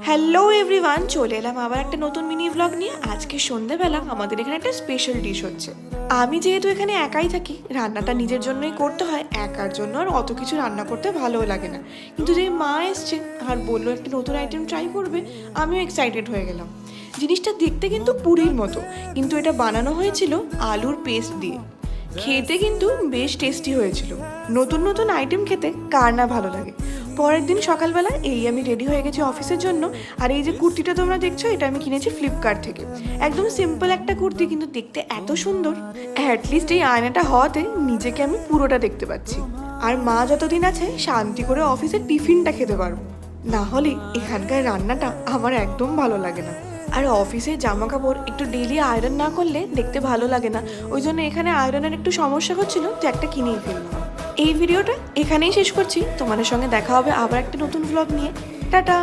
Hello everyone, চলে এলাম আবার একটা নতুন মিনি ভ্লগ নিয়ে। আজকে সন্ধ্যেবেলা আমাদের এখানে একটা স্পেশাল ডিশ হচ্ছে। আমি যেহেতু এখানে একাই থাকি, রান্নাটা নিজের জন্যই করতে হয়। একার জন্য আর অত কিছু রান্না করতে ভালোও লাগে না, কিন্তু যে মা এসছে আর বললো একটা নতুন আইটেম ট্রাই করবে, আমিও এক্সাইটেড হয়ে গেলাম। জিনিসটা দেখতে কিন্তু পুরীর মতো, কিন্তু এটা বানানো হয়েছিল আলুর পেস্ট দিয়ে। খেতে কিন্তু বেশ টেস্টি হয়েছিল। নতুন নতুন আইটেম খেতে কার না ভালো লাগে। পরের দিন সকালবেলা আমি রেডি হয়ে গেছি অফিসের জন্য। আর এই যে কুর্তিটা তোমরা দেখছো, এটা আমি কিনেছি ফ্লিপকার্ট থেকে। একদম সিম্পল একটা কুর্তি, কিন্তু দেখতে এত সুন্দর। অ্যাটলিস্ট এই আয়নাটা হওয়াতে নিজেকে আমি পুরোটা দেখতে পাচ্ছি। আর মা যতদিন আছে শান্তি করে অফিসের টিফিনটা খেতে পারবো। না হলে এখানকার রান্নাটা আমার একদম ভালো লাগে না। আর অফিসে জামা কাপড় একটু ডেইলি আয়রন না করলে দেখতে ভালো লাগে না। ওই জন্য এখানে আয়রনের একটু সমস্যা হচ্ছিল, তো একটা কিনেই ফেললাম। এই ভিডিওটা এখানেই শেষ করছি। তোমাদের সঙ্গে দেখা হবে আবার একটা নতুন ভ্লগ নিয়ে। টাটা।